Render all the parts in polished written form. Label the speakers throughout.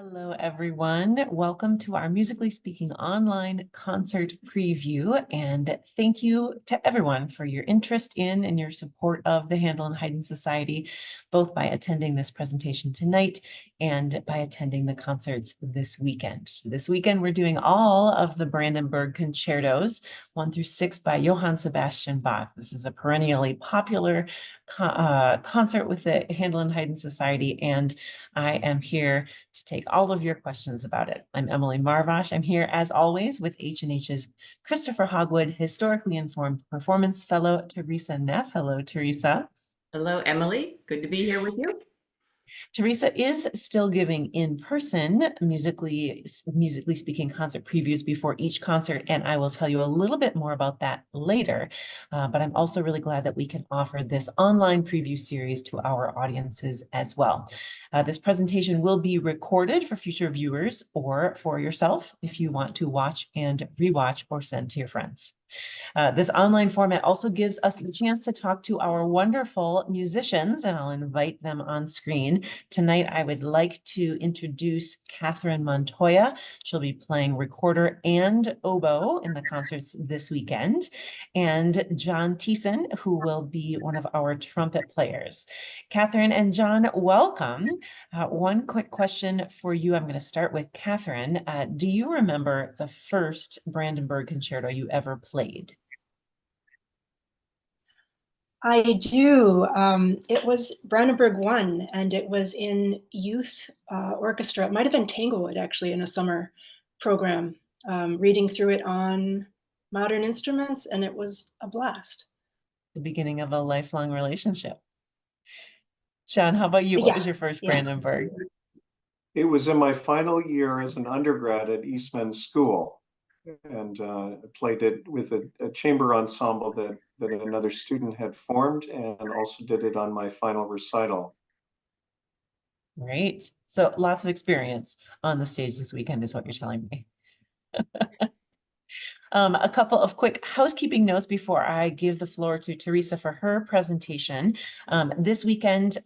Speaker 1: Hello, everyone. Welcome to our Musically Speaking online concert preview. And thank you to everyone for your interest in and your support of the Handel and Haydn Society, both by attending this presentation tonight and by attending the concerts this weekend. So this weekend, we're doing all of the Brandenburg Concertos, 1 through 6 by Johann Sebastian Bach. This is a perennially popular concert with the Handel and Haydn Society, and I am here to take all of your questions about it. I'm Emily Marvosh. I'm here as always with H&H's Christopher Hogwood, historically informed performance fellow Teresa Neff. Hello, Teresa.
Speaker 2: Hello, Emily. Good to be here with you.
Speaker 1: Teresa is still giving in-person musically speaking concert previews before each concert, and I will tell you a little bit more about that later. But I'm also really glad that we can offer this online preview series to our audiences as well. This presentation will be recorded for future viewers or for yourself if you want to watch and rewatch or send to your friends. This online format also gives us the chance to talk to our wonderful musicians, and I'll invite them on screen. Tonight, I would like to introduce Kathryn Montoya. She'll be playing recorder and oboe in the concerts this weekend, and John Thiessen, who will be one of our trumpet players. Kathryn and John, welcome. One quick question for you. I'm going to start with Kathryn. Do you remember the first Brandenburg Concerto you ever played?
Speaker 3: I do. It was Brandenburg 1, and it was in youth orchestra. It might have been Tanglewood, actually, in a summer program, reading through it on modern instruments, and it was a blast.
Speaker 1: The beginning of a lifelong relationship. Sean, how about you? What was your first Brandenburg?
Speaker 4: It was in my final year as an undergrad at Eastman School, and played it with a chamber ensemble that another student had formed, and also did it on my final recital.
Speaker 1: Great. So lots of experience on the stage this weekend is what you're telling me. A couple of quick housekeeping notes before I give the floor to Teresa for her presentation. This weekend,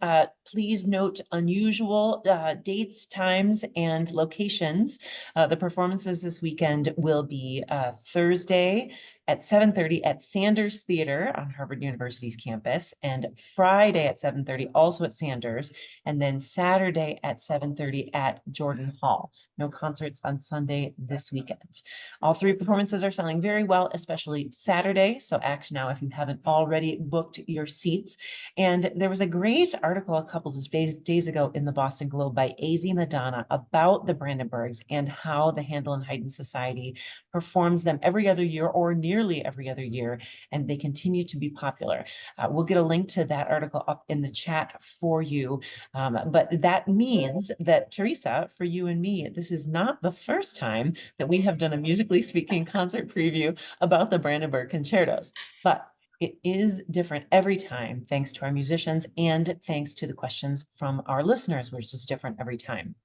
Speaker 1: please note unusual dates, times, and locations. The performances this weekend will be Thursday at 7:30 at Sanders Theater on Harvard University's campus, and Friday at 7:30 also at Sanders, and then Saturday at 7:30 at Jordan Hall. No concerts on Sunday this weekend. All three performances are selling very well, especially Saturday, so act now if you haven't already booked your seats. And there was a great article a couple of days ago in the Boston Globe by A.Z. Madonna about the Brandenburgs and how the Handel and Haydn Society performs them every other year or nearly every other year, and they continue to be popular. We'll get a link to that article up in the chat for you. But that means that, Teresa, for you and me, this is not the first time that we have done a musically speaking concert preview about the Brandenburg Concertos, but it is different every time, thanks to our musicians and thanks to the questions from our listeners, which is different every time.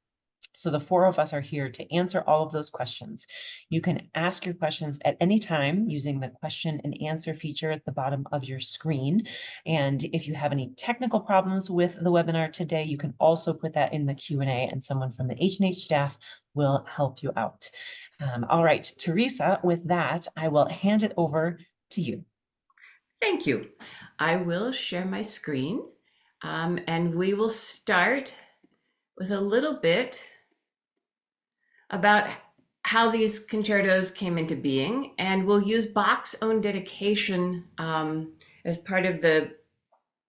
Speaker 1: So the four of us are here to answer all of those questions. You can ask your questions at any time using the question and answer feature at the bottom of your screen. And if you have any technical problems with the webinar today, you can also put that in the Q&A, and someone from the H&H staff will help you out. All right, Teresa, with that, I will hand it over to you.
Speaker 2: Thank you. I will share my screen, and we will start with a little bit about how these concertos came into being, and we'll use Bach's own dedication as part of the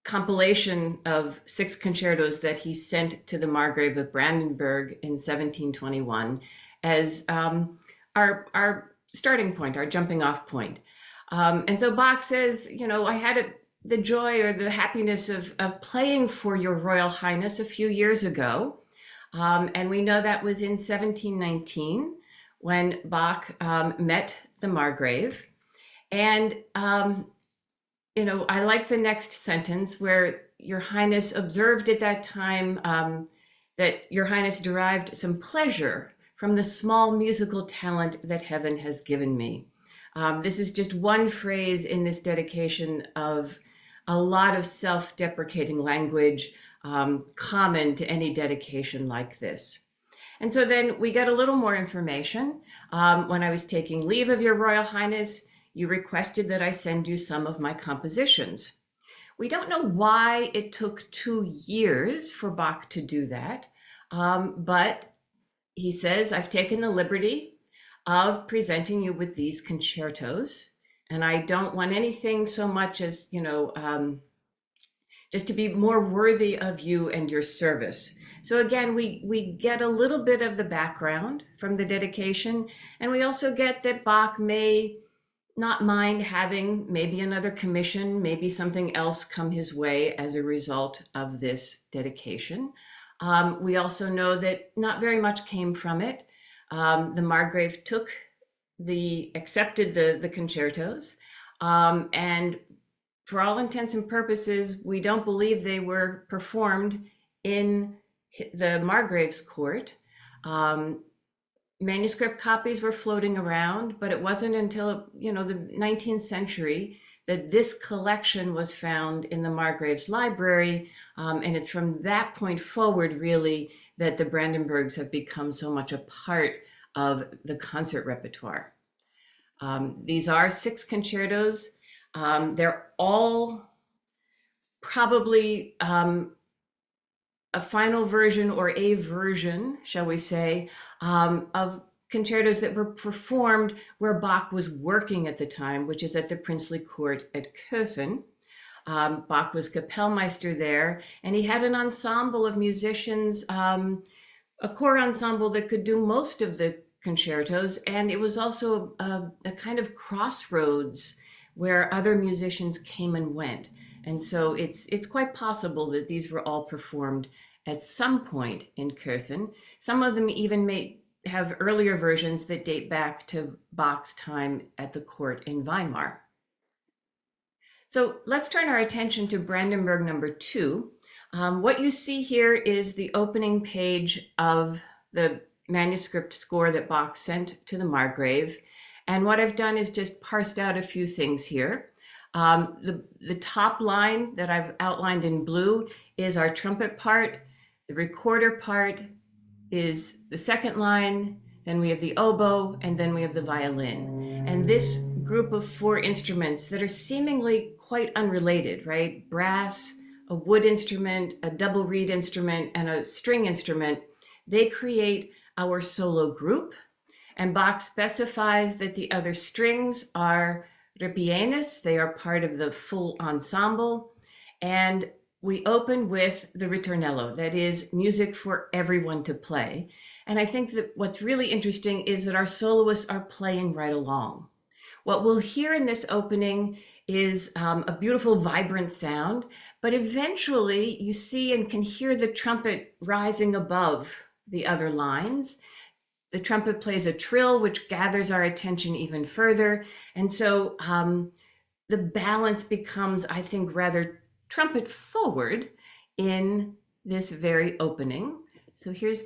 Speaker 2: compilation of 6 concertos that he sent to the Margrave of Brandenburg in 1721 as our starting point, our jumping off point. And so Bach says, you know, I had the joy or the happiness of playing for your Royal Highness a few years ago. And we know that was in 1719 when Bach met the Margrave. And, you know, I like the next sentence where Your Highness observed at that time that Your Highness derived some pleasure from the small musical talent that heaven has given me. This is just one phrase in this dedication of a lot of self-deprecating language common to any dedication like this. And so then we get a little more information. When I was taking leave of your Royal Highness, you requested that I send you some of my compositions. We don't know why it took 2 years for Bach to do that, but he says, I've taken the liberty of presenting you with these concertos, and I don't want anything so much as, just to be more worthy of you and your service. So again, we get a little bit of the background from the dedication, and we also get that Bach may not mind having maybe another commission, maybe something else come his way as a result of this dedication. We also know that not very much came from it. The Margrave accepted the concertos, and for all intents and purposes, we don't believe they were performed in the Margrave's court. Manuscript copies were floating around, but it wasn't until the 19th century that this collection was found in the Margrave's library, and it's from that point forward really that the Brandenburgs have become so much a part of the concert repertoire. These are 6 concertos. They're all probably a final version or a version, shall we say, of concertos that were performed where Bach was working at the time, which is at the princely court at Köthen. Bach was Kapellmeister there, and he had an ensemble of musicians, a core ensemble that could do most of the concertos, and it was also a kind of crossroads where other musicians came and went. And so it's quite possible that these were all performed at some point in Köthen. Some of them even may have earlier versions that date back to Bach's time at the court in Weimar. So let's turn our attention to Brandenburg number 2. What you see here is the opening page of the manuscript score that Bach sent to the Margrave. And what I've done is just parsed out a few things here. The top line that I've outlined in blue is our trumpet part. The recorder part is the second line. Then we have the oboe, and then we have the violin. And this group of 4 instruments that are seemingly quite unrelated, right? Brass, a wood instrument, a double reed instrument, and a string instrument, they create our solo group. And Bach specifies that the other strings are ripienis, they are part of the full ensemble. And we open with the ritornello, that is music for everyone to play. And I think that what's really interesting is that our soloists are playing right along. What we'll hear in this opening is a beautiful, vibrant sound, but eventually you see and can hear the trumpet rising above the other lines. The trumpet plays a trill, which gathers our attention even further. And so the balance becomes, I think, rather trumpet forward in this very opening. So here's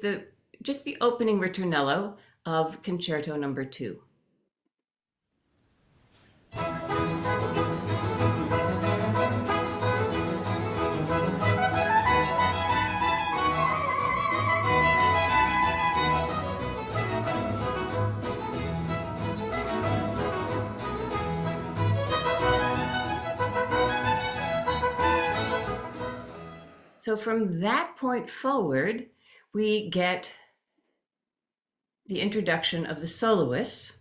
Speaker 2: just the opening ritornello of Concerto number 2. So from that point forward, we get the introduction of the soloists.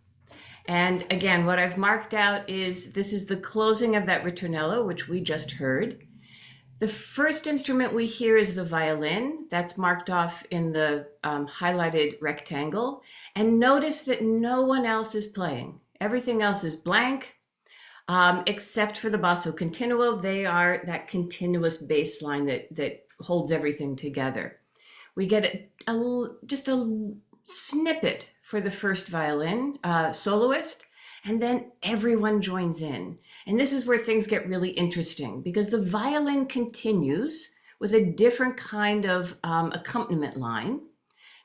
Speaker 2: And again, what I've marked out is this is the closing of that ritornello, which we just heard. The first instrument we hear is the violin. That's marked off in the highlighted rectangle. And notice that no one else is playing. Everything else is blank. Except for the basso continuo. They are that continuous bass line that holds everything together. We get just a snippet for the first violin soloist, and then everyone joins in. And this is where things get really interesting, because the violin continues with a different kind of accompaniment line.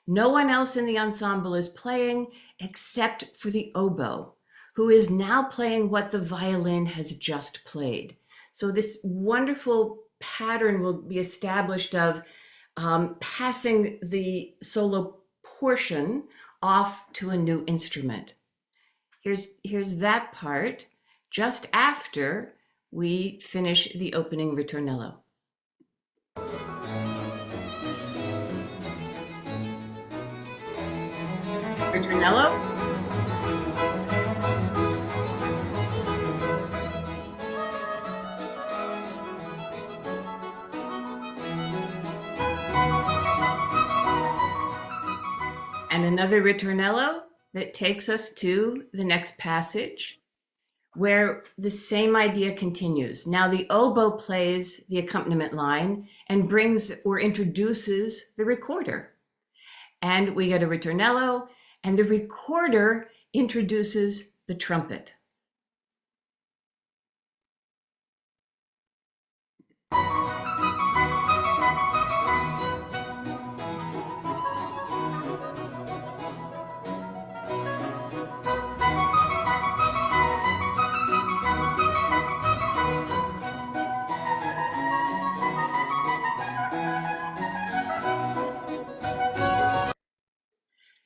Speaker 2: No one else in the ensemble is playing except for the oboe, who is now playing what the violin has just played. So this wonderful pattern will be established of passing the solo portion off to a new instrument. Here's that part just after we finish the opening ritornello. Ritornello. And another ritornello that takes us to the next passage where the same idea continues. Now the oboe plays the accompaniment line and brings or introduces the recorder. And we get a ritornello, and the recorder introduces the trumpet.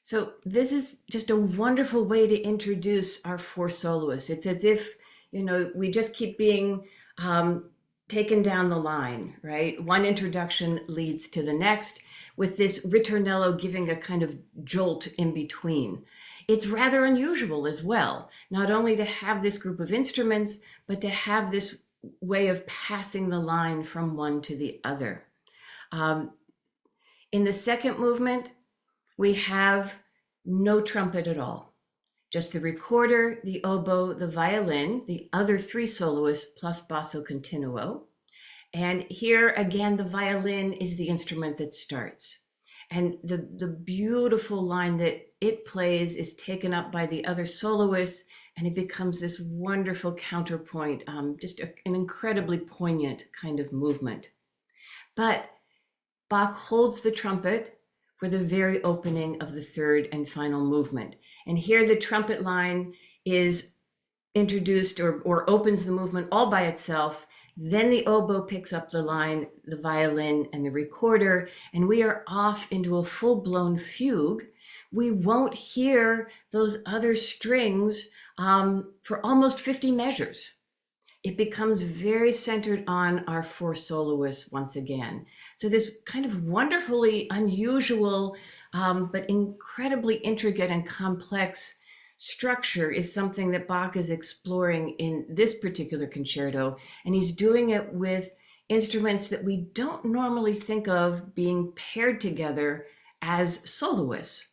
Speaker 2: So this is just a wonderful way to introduce our four soloists. It's as if, we just keep being taken down the line, right? One introduction leads to the next, with this ritornello giving a kind of jolt in between. It's rather unusual as well, not only to have this group of instruments, but to have this way of passing the line from one to the other. In the second movement, we have no trumpet at all, just the recorder, the oboe, the violin, the other three soloists plus basso continuo. And here again, the violin is the instrument that starts. And the beautiful line that it plays is taken up by the other soloists, and it becomes this wonderful counterpoint, just an incredibly poignant kind of movement. But Bach holds the trumpet for the very opening of the third and final movement. And here the trumpet line is introduced or opens the movement all by itself. Then the oboe picks up the line, the violin, and the recorder, and we are off into a full-blown fugue. We won't hear those other strings for almost 50 measures. It becomes very centered on our four soloists once again. So this kind of wonderfully unusual, but incredibly intricate and complex structure is something that Bach is exploring in this particular concerto. And he's doing it with instruments that we don't normally think of being paired together as soloists.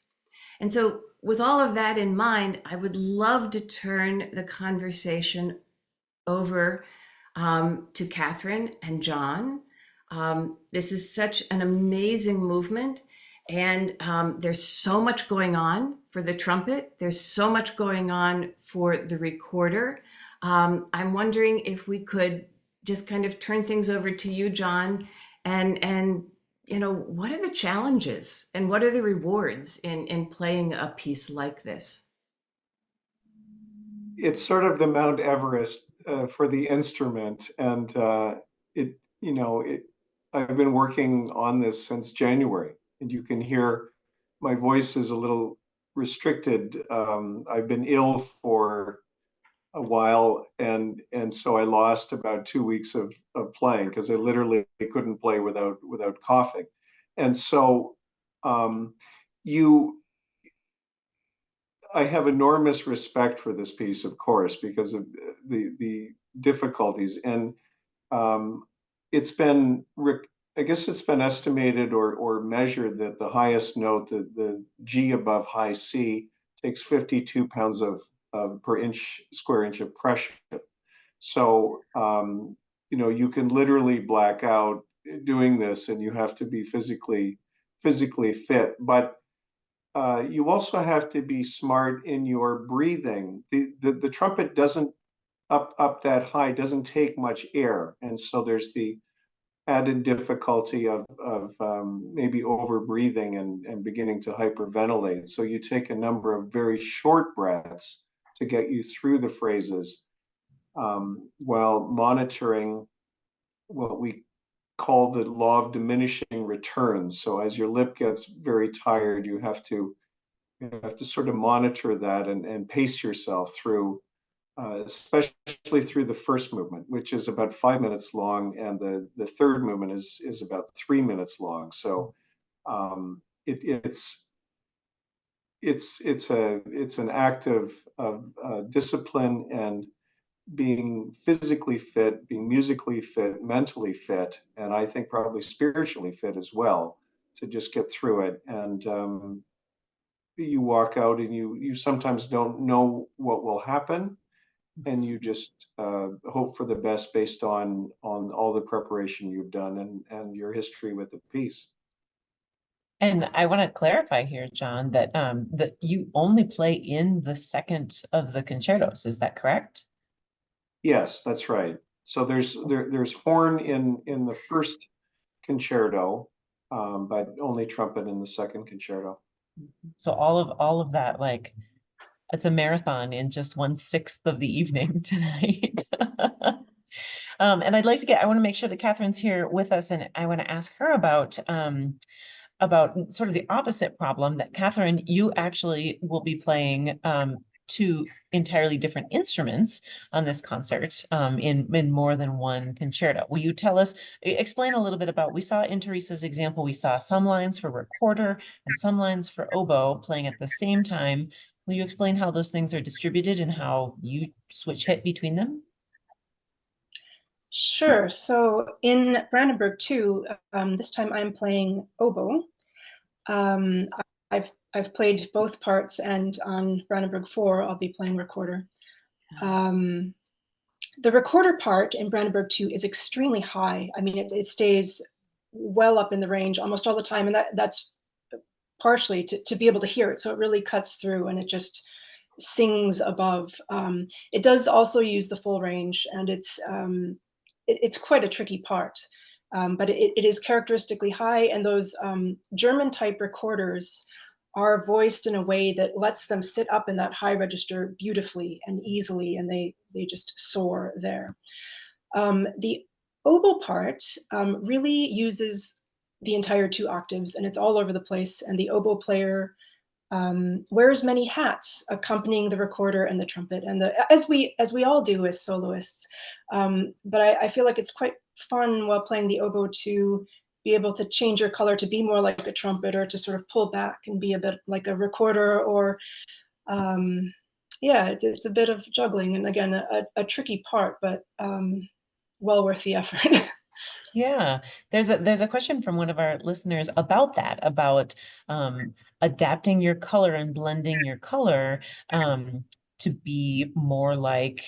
Speaker 2: And so with all of that in mind, I would love to turn the conversation over to Kathryn and John. This is such an amazing movement, and there's so much going on for the trumpet. There's so much going on for the recorder. I'm wondering if we could just kind of turn things over to you, John, and what are the challenges and what are the rewards in playing a piece like this?
Speaker 4: It's sort of the Mount Everest for the instrument, and I've been working on this since January, and you can hear my voice is a little restricted. I've been ill for a while, and so I lost about 2 weeks of playing because I literally couldn't play without coughing, and so I have enormous respect for this piece, of course, because of the difficulties. And it's been, I guess it's been estimated or measured that the highest note, the G above high C, takes 52 pounds of per square inch of pressure. So, you can literally black out doing this, and you have to be physically fit. But you also have to be smart in your breathing. The trumpet doesn't up that high, doesn't take much air, and so there's the added difficulty of maybe over breathing and beginning to hyperventilate. So you take a number of very short breaths to get you through the phrases while monitoring what we called the law of diminishing returns. So as your lip gets very tired, you have to sort of monitor that and pace yourself through, especially through the first movement, which is about 5 minutes long, and the third movement is about 3 minutes long. So it's an act of discipline and being physically fit, being musically fit, mentally fit, and I think probably spiritually fit as well, to just get through it. And you walk out and you sometimes don't know what will happen, and you just hope for the best based on all the preparation you've done and your history with the piece.
Speaker 1: And I want to clarify here, John, that that you only play in the second of the concertos. Is that correct?
Speaker 4: Yes, that's right. So there's horn in the first concerto, but only trumpet in the second concerto.
Speaker 1: So all of that, like, it's a marathon in just 1/6 of the evening tonight. And I want to make sure that Kathryn's here with us, and I want to ask her about sort of the opposite problem that Kathryn, you actually will be playing two entirely different instruments on this concert in more than one concerto. Will you explain a little bit about, we saw in Teresa's example, we saw some lines for recorder and some lines for oboe playing at the same time. Will you explain how those things are distributed and how you switch hit between them?
Speaker 3: Sure. So in Brandenburg 2, this time I'm playing oboe. Um, I've played both parts, and on Brandenburg 4, I'll be playing recorder. The recorder part in Brandenburg 2 is extremely high. I mean, it stays well up in the range almost all the time, and that's partially to be able to hear it. So it really cuts through, and it just sings above. It does also use the full range, and it's quite a tricky part. But it is characteristically high, and those German type recorders are voiced in a way that lets them sit up in that high register beautifully and easily, and they just soar there. The oboe part really uses the entire 2 octaves, and it's all over the place, and the oboe player wears many hats accompanying the recorder and the trumpet, and as we all do as soloists. But I feel like it's quite fun while playing the oboe to be able to change your color to be more like a trumpet, or to sort of pull back and be a bit like a recorder, or yeah, it's a bit of juggling, and again, a tricky part, but well worth the effort.
Speaker 1: Yeah, there's a question from one of our listeners about that, about adapting your color and blending your color to be more like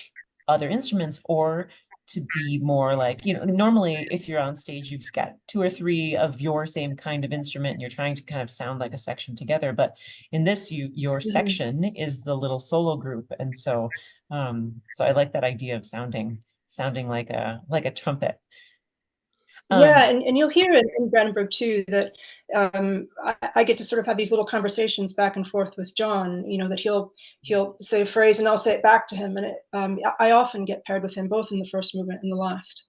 Speaker 1: other instruments, or to be more like, normally if you're on stage, you've got 2 or 3 of your same kind of instrument and you're trying to kind of sound like a section together. But in this, your section is the little solo group. And so so I like that idea of sounding like a trumpet.
Speaker 3: Yeah, and you'll hear in Brandenburg too that I get to sort of have these little conversations back and forth with John. That he'll say a phrase and I'll say it back to him, and I often get paired with him both in the first movement and the last.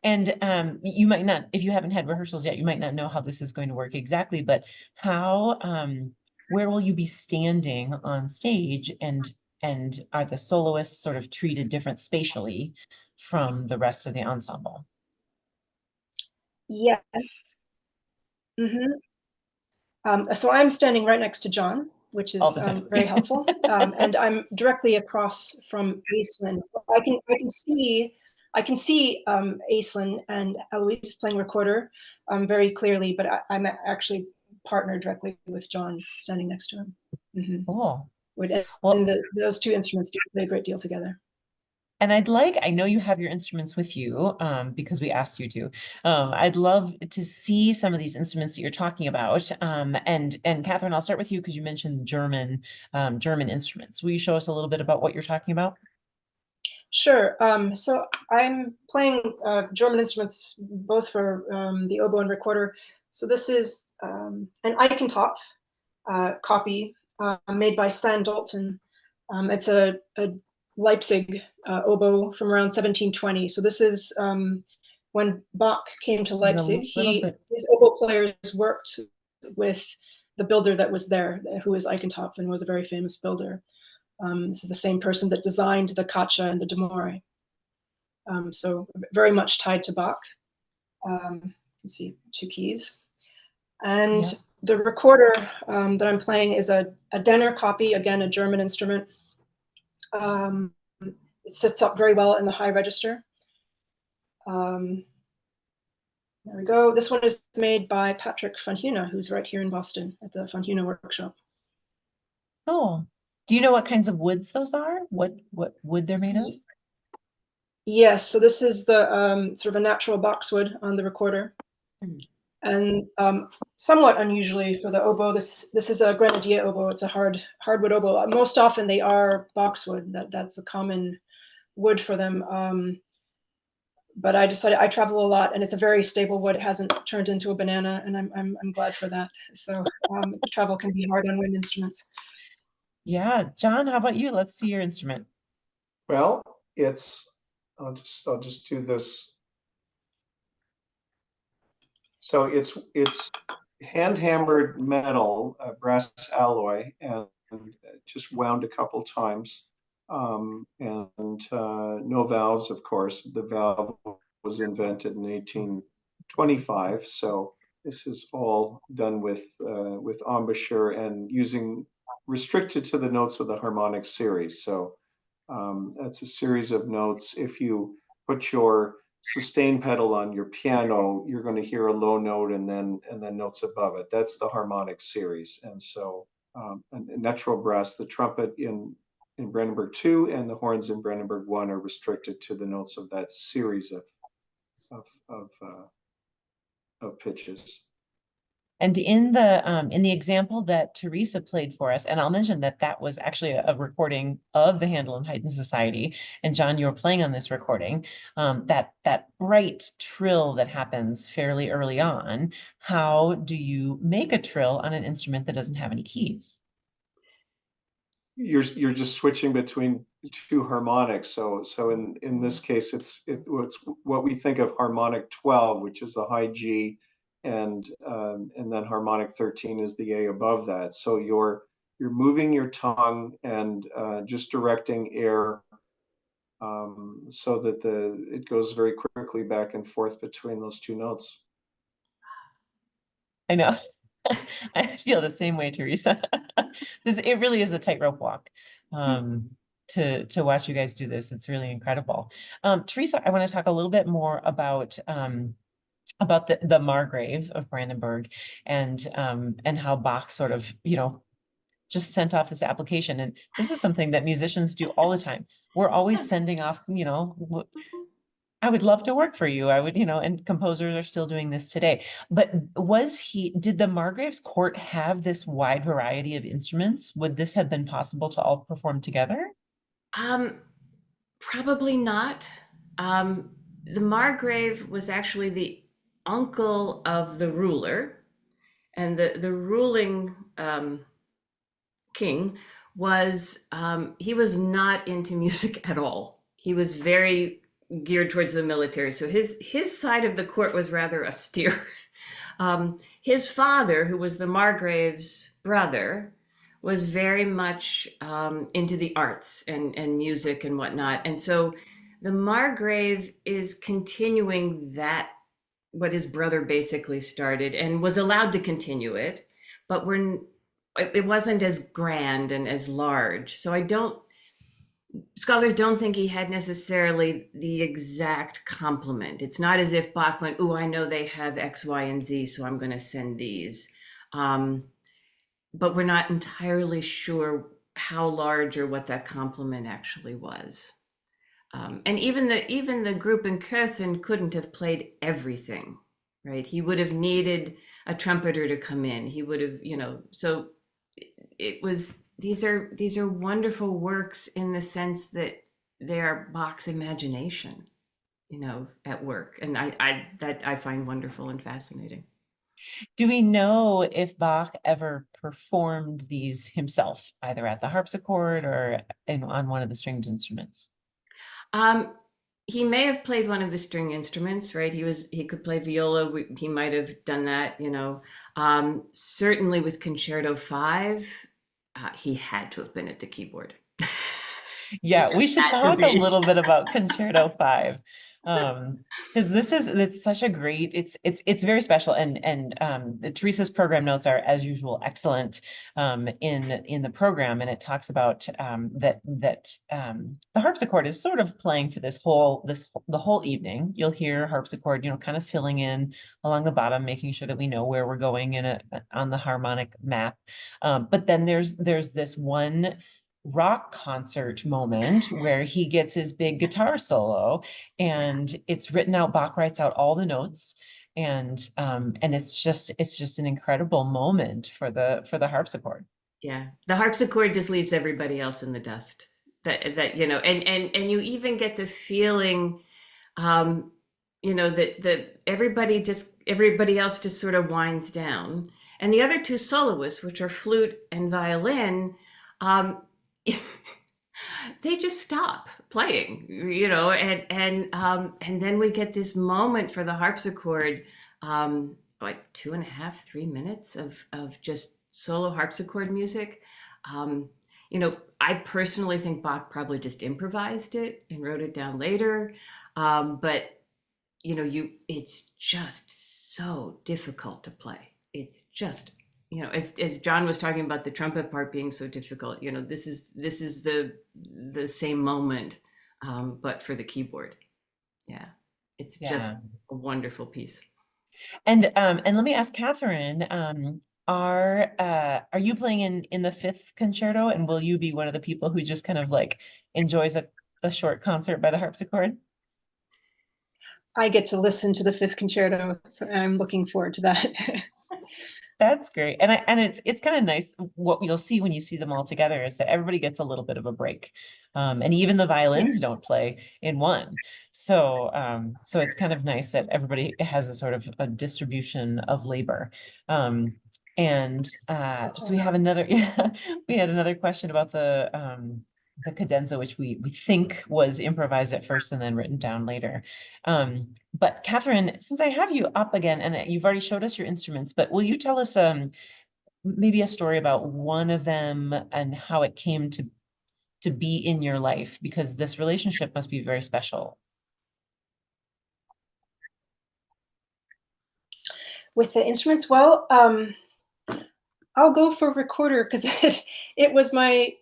Speaker 1: And you might not, if you haven't had rehearsals yet, you might not know how this is going to work exactly, but where will you be standing on stage, and are the soloists sort of treated different spatially from the rest of the ensemble?
Speaker 3: Yes. So I'm standing right next to John, which
Speaker 1: All
Speaker 3: is
Speaker 1: the time.
Speaker 3: very helpful, and I'm directly across from Aislinn. So I can see Aislinn and Eloise playing recorder very clearly, but I'm actually partnered directly with John, standing next to him.
Speaker 1: Cool.
Speaker 3: And those 2 instruments do play a great deal together.
Speaker 1: And I know you have your instruments with you because we asked you to. I'd love to see some of these instruments that you're talking about. And Kathryn, I'll start with you because you mentioned German instruments. Will you show us a little bit about what you're talking about?
Speaker 3: Sure. So I'm playing German instruments both for the oboe and recorder. So this is an Eichentopf copy made by San Dalton. It's a Leipzig oboe from around 1720. So this is when Bach came to
Speaker 1: There's a
Speaker 3: Leipzig,
Speaker 1: little bit.
Speaker 3: his oboe players worked with the builder that was there, who was Eichentopf and was a very famous builder. This is the same person that designed the Caccia and the D'Amore. So very much tied to Bach. You can see 2 keys. And the recorder that I'm playing is a Denner copy, again, a German instrument. It sits up very well in the high register. There we go. This one is made by Patrick van Hune, who's right here in Boston at the Van Hune workshop.
Speaker 1: Oh, do you know what kinds of woods those are? What wood they're made of?
Speaker 3: Yes, so this is the sort of a natural boxwood on the recorder. And somewhat unusually for the oboe, this is a grenadier oboe. It's a hardwood oboe. Most often they are boxwood. That's a common wood for them. But I decided, I travel a lot, and it's a very stable wood. It hasn't turned into a banana, and I'm glad for that. So travel can be hard on wind instruments.
Speaker 1: Yeah, John, how about you? Let's see your instrument.
Speaker 4: Well, I'll just do this. So it's hand hammered metal, brass alloy, and just wound a couple times. And no valves, of course. The valve was invented in 1825. So this is all done with embouchure and restricted to the notes of the harmonic series. So that's a series of notes. If you put your sustain pedal on your piano, you're going to hear a low note and then notes above it. That's the harmonic series. And so natural brass, the trumpet in Brandenburg 2 and the horns in Brandenburg 1 are restricted to the notes of that series of pitches.
Speaker 1: And in the example that Teresa played for us, and I'll mention that that was actually a recording of the Handel and Haydn Society, and John, you were playing on this recording, that bright trill that happens fairly early on. How do you make a trill on an instrument that doesn't have any keys?
Speaker 4: You're just switching between 2 harmonics. So in this case, it's what we think of harmonic 12, which is the high G, and then harmonic 13 is the A above that. So you're moving your tongue and just directing air so that it goes very quickly back and forth between those 2 notes.
Speaker 1: I know. I feel the same way, Teresa. It really is a tightrope walk. To watch you guys do this. It's really incredible. Teresa, I want to talk a little bit more about the Margrave of Brandenburg and how Bach sort of, just sent off this application. And this is something that musicians do all the time. We're always sending off, I would love to work for you. I would, and composers are still doing this today. But did the Margrave's court have this wide variety of instruments? Would this have been possible to all perform together?
Speaker 2: Probably not. The Margrave was actually the uncle of the ruler, and the ruling king was he was not into music at all. He was very geared towards the military, so his side of the court was rather austere. His father, who was the Margrave's brother, was very much into the arts and music and whatnot, and so the Margrave is continuing that, what his brother basically started, and was allowed to continue it, but it wasn't as grand and as large. So scholars don't think he had necessarily the exact complement. It's not as if Bach went, "Oh, I know they have X, Y, and Z, so I'm going to send these." But we're not entirely sure how large or what that complement actually was. And even the group in Köthen couldn't have played everything, right? He would have needed a trumpeter to come in. He would have, so it was, these are wonderful works in the sense that they are Bach's imagination, at work. And I find wonderful and fascinating.
Speaker 1: Do we know if Bach ever performed these himself, either at the harpsichord or on one of the stringed instruments?
Speaker 2: he may have played one of the string instruments, right? He could play viola. He might have done that, you know. Certainly with Concerto 5, he had to have been at the keyboard. He
Speaker 1: Yeah, we
Speaker 2: just
Speaker 1: should
Speaker 2: had to
Speaker 1: talk a
Speaker 2: be.
Speaker 1: little bit about Concerto 5. Because it's such a great, it's very special, and Teresa's program notes are, as usual, excellent in the program, and it talks about that the harpsichord is sort of playing for the whole evening. You'll hear harpsichord, kind of filling in along the bottom, making sure that we know where we're going on the harmonic map. But then there's this one rock concert moment where he gets his big guitar solo, and it's written out. Bach writes out all the notes, and it's just an incredible moment for the harpsichord.
Speaker 2: Yeah, the harpsichord just leaves everybody else in the dust. That you know, and you even get the feeling, um, that everybody else just sort of winds down, and the other two soloists, which are flute and violin, um, they just stop playing, and then we get this moment for the harpsichord, like 2.5, 3 minutes of just solo harpsichord music. Um, I personally think Bach probably just improvised it and wrote it down later. But it's just so difficult to play. It's just, as John was talking about the trumpet part being so difficult, this is the same moment, but for the keyboard. Yeah, it's just
Speaker 1: Yeah.
Speaker 2: a wonderful piece.
Speaker 1: And let me ask Kathryn, are you playing in the fifth concerto, and will you be one of the people who just kind of like enjoys a short concert by the harpsichord?
Speaker 3: I get to listen to the fifth concerto, so I'm looking forward to that.
Speaker 1: That's great. And it's kind of nice. What you'll see when you see them all together is that everybody gets a little bit of a break. And even the violins don't play in one. So it's kind of nice that everybody has a sort of a distribution of labor. And
Speaker 3: That's
Speaker 1: so we
Speaker 3: right.
Speaker 1: have another, yeah, we had another question about the cadenza, which we think was improvised at first and then written down later. But Kathryn, since I have you up again, and you've already showed us your instruments, but will you tell us maybe a story about one of them and how it came to be in your life? Because this relationship must be very special.
Speaker 3: With the instruments, well, I'll go for recorder because it was my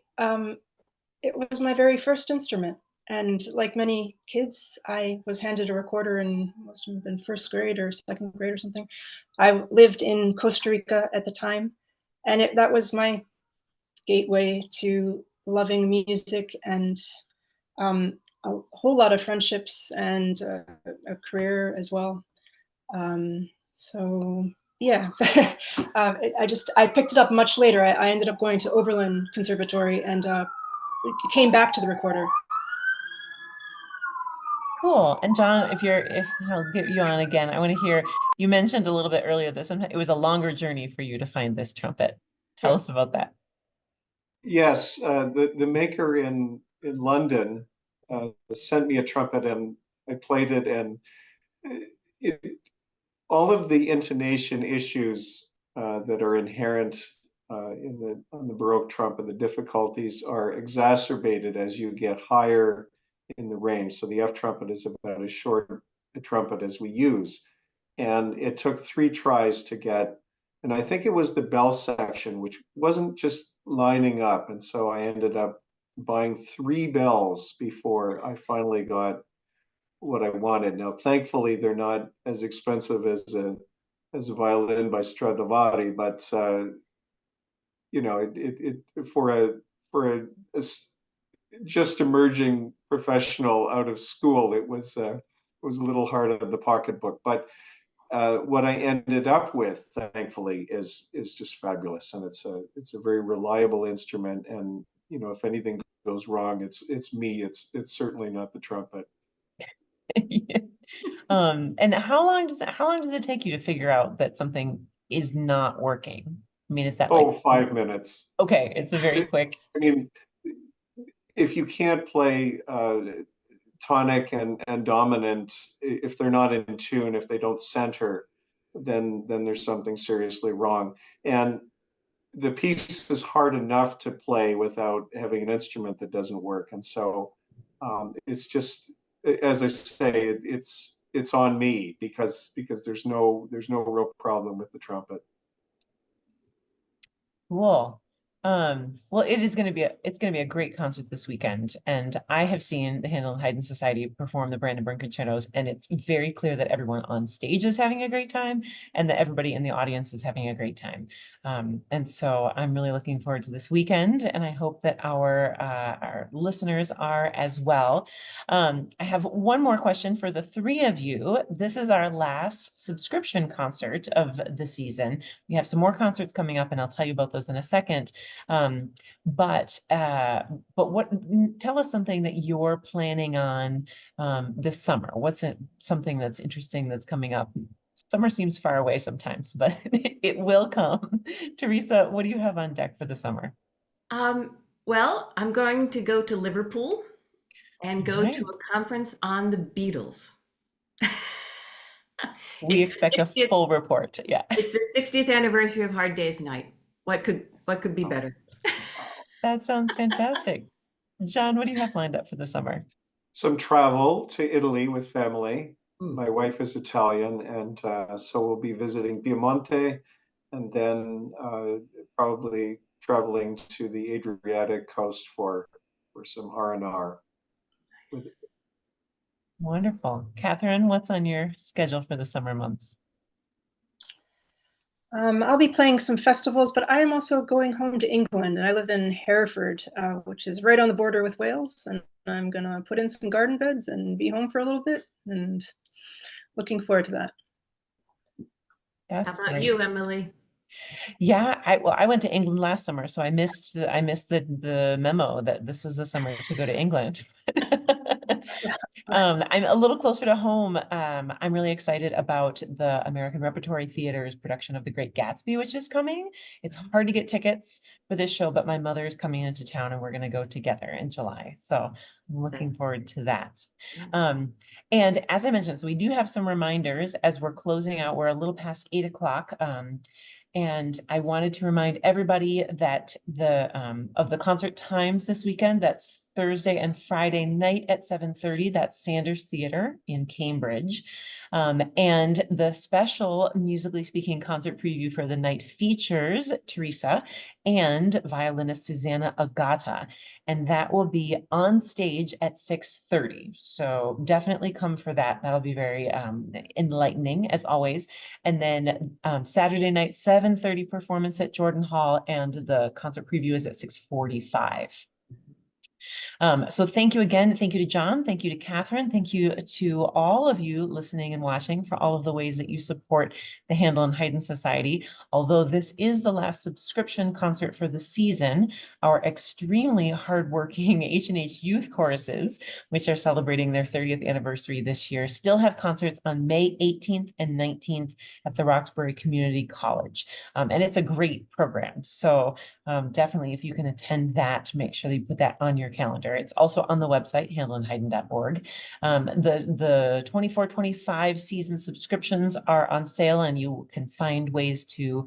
Speaker 3: it was my very first instrument. And like many kids, I was handed a recorder in, must have been first grade or second grade or something. I lived in Costa Rica at the time, and that was my gateway to loving music and a whole lot of friendships and a career as well. So yeah, I picked it up much later. I ended up going to Oberlin Conservatory and came back to the recorder.
Speaker 1: Cool. And John, if I'll get you on again, I want to hear, you mentioned a little bit earlier that sometimes it was a longer journey for you to find this trumpet. Tell us about that.
Speaker 4: Yes, the maker in London sent me a trumpet, and I played it, and it, all of the intonation issues that are inherent on the Baroque trumpet, the difficulties are exacerbated as you get higher in the range. So the F trumpet is about as short a trumpet as we use. And it took 3 tries to get, and I think it was the bell section, which wasn't just lining up. And so I ended up buying 3 bells before I finally got what I wanted. Now, thankfully, they're not as expensive as a violin by Stradivari, but for a just emerging professional out of school, it was a little hard on the pocketbook. But what I ended up with, thankfully, is just fabulous, and it's a very reliable instrument. And if anything goes wrong, it's me. It's certainly not the trumpet.
Speaker 1: And how long does it take you to figure out that something is not working? I mean, is that
Speaker 4: Oh,
Speaker 1: like,
Speaker 4: 5 minutes.
Speaker 1: okay, it's a very quick.
Speaker 4: I mean, if you can't play tonic and dominant, if they're not in tune, if they don't center, then there's something seriously wrong. And the piece is hard enough to play without having an instrument that doesn't work. And so it's just, as I say, it's on me because there's no real problem with the trumpet.
Speaker 1: Cool. Well, it's going to be a great concert this weekend. And I have seen the Handel and Haydn Society perform the Brandenburg Concertos, and it's very clear that everyone on stage is having a great time and that everybody in the audience is having a great time. And so I'm really looking forward to this weekend, and I hope that our listeners are as well. I have one more question for the three of you. This is our last subscription concert of the season. We have some more concerts coming up, and I'll tell you about those in a second. But tell us something that you're planning on this summer. What's something that's interesting that's coming up? Summer seems far away sometimes, but it will come. Teresa, what do you have on deck for the summer?
Speaker 2: Well, I'm going to go to Liverpool and go
Speaker 1: Right.
Speaker 2: to a conference on the Beatles.
Speaker 1: We
Speaker 2: It's
Speaker 1: expect a
Speaker 2: 60th
Speaker 1: full report. Yeah.
Speaker 2: It's the 60th anniversary of Hard Day's Night. What could be better?
Speaker 1: That sounds fantastic. John, what do you have lined up for the summer?
Speaker 4: Some travel to Italy with family.
Speaker 2: Mm.
Speaker 4: My wife is Italian, and so we'll be visiting Piemonte, and then probably traveling to the Adriatic coast for some R&R.
Speaker 2: Nice.
Speaker 1: Wonderful. Kathryn, what's on your schedule for the summer months?
Speaker 3: I'll be playing some festivals, but I am also going home to England, and I live in Hereford, which is right on the border with Wales. And I'm going to put in some garden beds and be home for a little bit, and looking forward to that.
Speaker 1: That's
Speaker 2: How about
Speaker 1: great.
Speaker 2: you, Emily?
Speaker 1: Yeah, I went to England last summer, so I missed the memo that this was the summer to go to England. I'm a little closer to home. I'm really excited about the American Repertory Theater's production of The Great Gatsby, which is coming. It's hard to get tickets for this show, but my mother is coming into town and we're going to go together in July. So I'm looking forward to that. And as I mentioned, so we do have some reminders as we're closing out. We're a little past 8 o'clock. And I wanted to remind everybody that of the concert times this weekend. That's Thursday and Friday night at 7:30. That's Sanders Theater in Cambridge. And the special Musically Speaking concert preview for the night features Teresa and violinist Susanna Agata. And that will be on stage at 6:30. So definitely come for that. That'll be very enlightening as always. And then Saturday night, 7:30 performance at Jordan Hall, and the concert preview is at 6:45. So thank you again. Thank you to John. Thank you to Kathryn. Thank you to all of you listening and watching for all of the ways that you support the Handel and Haydn Society. Although this is the last subscription concert for the season, our extremely hardworking H&H youth choruses, which are celebrating their 30th anniversary this year, still have concerts on May 18th and 19th at the Roxbury Community College. And it's a great program. So definitely, if you can attend that, make sure that you put that on your calendar. It's also on the website, handelandhaydn.org. The 24-25 season subscriptions are on sale, and you can find ways to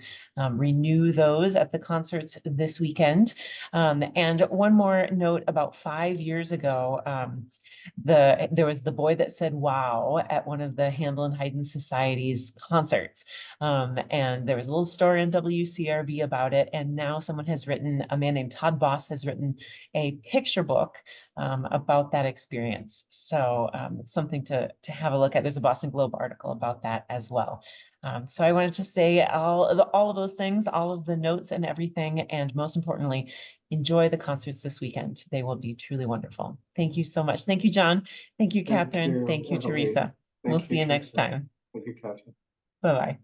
Speaker 1: renew those at the concerts this weekend. And one more note, about 5 years ago, there was the boy that said wow at one of the Handel and Haydn Society's concerts. And there was a little story in WCRB about it. And now a man named Todd Boss has written a picture book about that experience. So it's something to have a look at. There's a Boston Globe article about that as well. So I wanted to say all of those things, all of the notes and everything, and most importantly, enjoy the concerts this weekend. They will be truly wonderful. Thank you so much. Thank you, John. Thank you, Kathryn. Thank you,
Speaker 4: Emily.
Speaker 1: Teresa. We'll see you next
Speaker 4: Teresa.
Speaker 1: time.
Speaker 4: Thank you, Kathryn.
Speaker 1: Bye-bye.